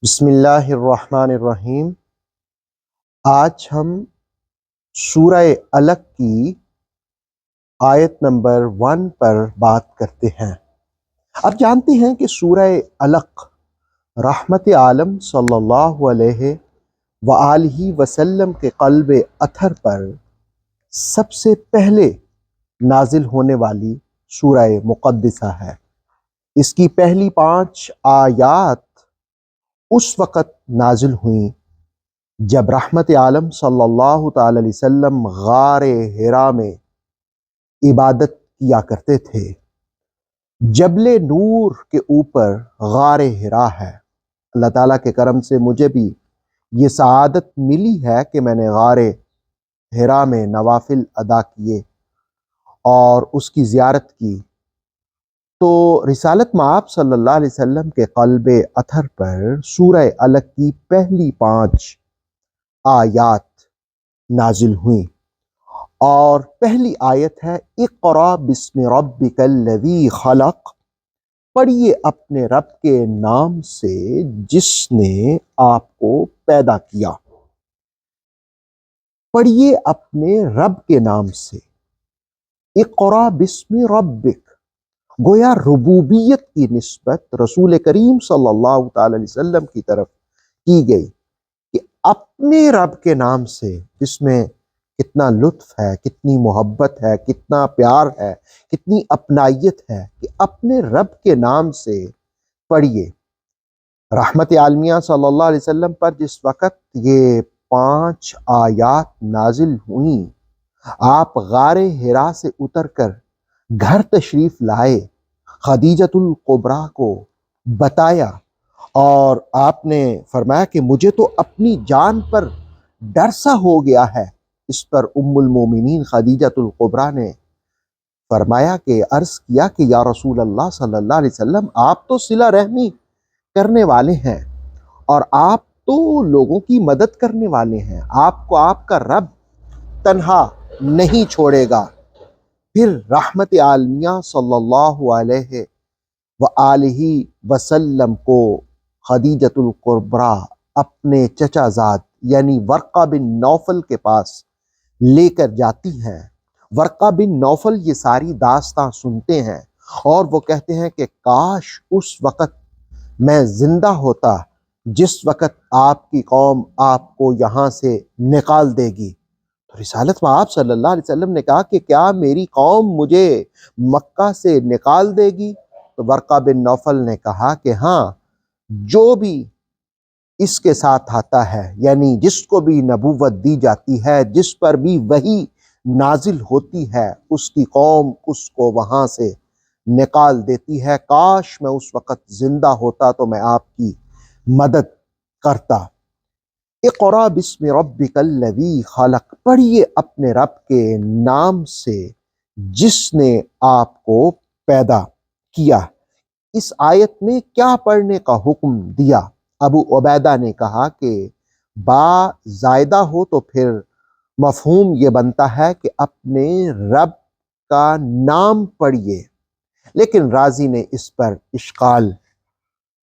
بسم اللہ الرحمن الرحیم۔ آج ہم سورہ علق کی آیت نمبر 1 پر بات کرتے ہیں۔ آپ جانتے ہیں کہ سورہ علق رحمت عالم صلی اللہ علیہ وآلہ وسلم کے قلب اطہر پر سب سے پہلے نازل ہونے والی سورہ مقدسہ ہے۔ اس کی پہلی 5 آیات اس وقت نازل ہوئیں جب رحمت عالم صلی اللہ تعالی علیہ وسلم غار حرا میں عبادت کیا کرتے تھے۔ جبل نور کے اوپر غار حرا ہے۔ اللہ تعالیٰ کے کرم سے مجھے بھی یہ سعادت ملی ہے کہ میں نے غار حرا میں نوافل ادا کیے اور اس کی زیارت کی، تو رسالت مآب صلی اللہ علیہ وسلم کے قلب اطہر پر سورہ علق کی پہلی 5 آیات نازل ہوئیں، اور پہلی آیت ہے اقرأ بسم ربک الذی خلق، پڑھیے اپنے رب کے نام سے جس نے آپ کو پیدا کیا۔ پڑھیے اپنے رب کے نام سے، اقرأ بسم ربک، گویا ربوبیت کی نسبت رسول کریم صلی اللہ تعالی علیہ وسلم کی طرف کی گئی کہ اپنے رب کے نام سے، جس میں کتنا لطف ہے، کتنی محبت ہے، کتنا پیار ہے، کتنی اپنائیت ہے، کہ اپنے رب کے نام سے پڑھیے۔ رحمت عالمیہ صلی اللہ علیہ وسلم پر جس وقت یہ 5 آیات نازل ہوئیں، آپ غار حرا سے اتر کر گھر تشریف لائے، خدیجۃ الکبریٰ کو بتایا، اور آپ نے فرمایا کہ مجھے تو اپنی جان پر ڈر سا ہو گیا ہے۔ اس پر ام المومنین خدیجۃ الکبریٰ نے فرمایا کہ عرض کیا کہ یا رسول اللہ صلی اللہ علیہ وسلم، آپ تو صلہ رحمی کرنے والے ہیں اور آپ تو لوگوں کی مدد کرنے والے ہیں، آپ کو آپ کا رب تنہا نہیں چھوڑے گا۔ پھر رحمت عالمیہ صلی اللہ علیہ وآلہ وسلم کو خدیجۃ الکبریٰ اپنے چچا زاد یعنی ورقہ بن نوفل کے پاس لے کر جاتی ہیں۔ ورقہ بن نوفل یہ ساری داستاں سنتے ہیں اور وہ کہتے ہیں کہ کاش اس وقت میں زندہ ہوتا جس وقت آپ کی قوم آپ کو یہاں سے نکال دے گی۔ تو رسالت مآب صلی اللہ علیہ وسلم نے کہا کہ کیا میری قوم مجھے مکہ سے نکال دے گی؟ تو ورقہ بن نوفل نے کہا کہ ہاں، جو بھی اس کے ساتھ آتا ہے، یعنی جس کو بھی نبوت دی جاتی ہے، جس پر بھی وحی نازل ہوتی ہے، اس کی قوم اس کو وہاں سے نکال دیتی ہے۔ کاش میں اس وقت زندہ ہوتا تو میں آپ کی مدد کرتا۔ اقرأ بسم ربک الذی خلق، پڑھیے اپنے رب کے نام سے جس نے آپ کو پیدا کیا۔ اس آیت میں کیا پڑھنے کا حکم دیا؟ ابو عبیدہ نے کہا کہ با زائدہ ہو تو پھر مفہوم یہ بنتا ہے کہ اپنے رب کا نام پڑھیے، لیکن رازی نے اس پر اشکال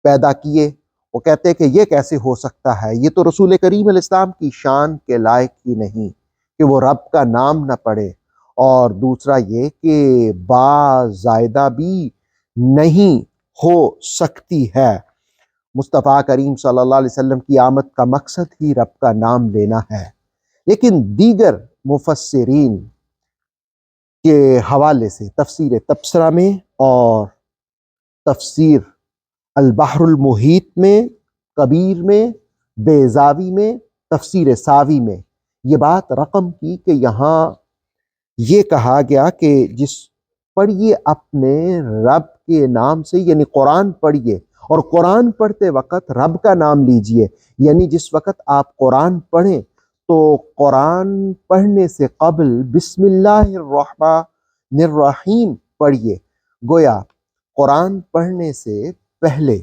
پیدا کیے۔ وہ کہتے کہ یہ کیسے ہو سکتا ہے، یہ تو رسول کریم علیہ السلام کی شان کے لائق ہی نہیں کہ وہ رب کا نام نہ پڑھے، اور دوسرا یہ کہ با زائدہ بھی نہیں ہو سکتی ہے۔ مصطفیٰ کریم صلی اللہ علیہ وسلم کی آمد کا مقصد ہی رب کا نام لینا ہے۔ لیکن دیگر مفسرین کے حوالے سے تفسیر تبصرہ میں اور تفسیر البحر المحیط میں، کبیر میں، بیضاوی میں، تفسیر ساوی میں یہ بات رقم کی کہ یہاں یہ کہا گیا کہ پڑھیے اپنے رب کے نام سے، یعنی قرآن پڑھیے، اور قرآن پڑھتے وقت رب کا نام لیجئے، یعنی جس وقت آپ قرآن پڑھیں تو قرآن پڑھنے سے قبل بسم اللہ الرحمن الرحیم پڑھیے۔ گویا قرآن پڑھنے سے پہلے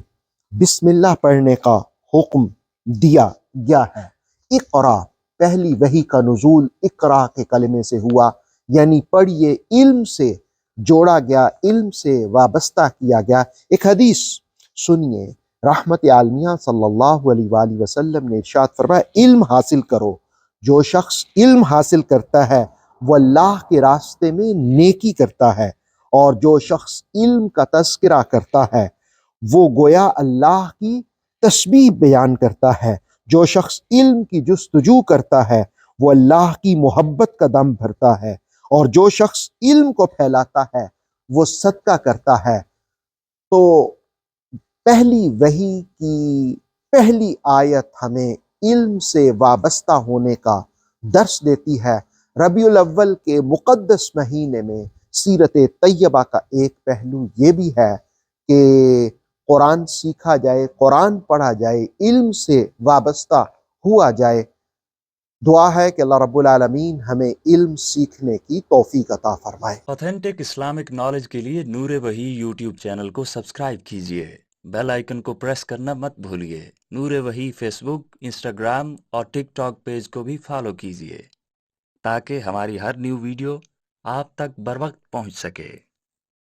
بسم اللہ پڑھنے کا حکم دیا گیا ہے۔ اقرا، پہلی وحی کا نزول اقرا کے کلمے سے ہوا، یعنی پڑھیے، علم سے جوڑا گیا، علم سے وابستہ کیا گیا۔ ایک حدیث سنیے، رحمت عالمیہ صلی اللہ علیہ وآلہ وسلم نے ارشاد فرمایا علم حاصل کرو، جو شخص علم حاصل کرتا ہے وہ اللہ کے راستے میں نیکی کرتا ہے، اور جو شخص علم کا تذکرہ کرتا ہے وہ گویا اللہ کی تسبیح بیان کرتا ہے، جو شخص علم کی جستجو کرتا ہے وہ اللہ کی محبت کا دم بھرتا ہے، اور جو شخص علم کو پھیلاتا ہے وہ صدقہ کرتا ہے۔ تو پہلی وحی کی پہلی آیت ہمیں علم سے وابستہ ہونے کا درس دیتی ہے۔ ربیع الاول کے مقدس مہینے میں سیرت طیبہ کا ایک پہلو یہ بھی ہے کہ قرآن سیکھا جائے، قرآن پڑھا جائے، علم سے وابستہ ہوا جائے۔ دعا ہے کہ اللہ رب العالمین ہمیں علم سیکھنے کی توفیق عطا فرمائے۔ آتھینٹک اسلامک نالج کے لیے نور وحی یوٹیوب چینل کو سبسکرائب کیجیے، بیل آئیکن کو پریس کرنا مت بھولیے۔ نور وحی فیس بک، انسٹاگرام اور ٹک ٹاک پیج کو بھی فالو کیجیے تاکہ ہماری ہر نیو ویڈیو آپ تک بر وقت پہنچ سکے۔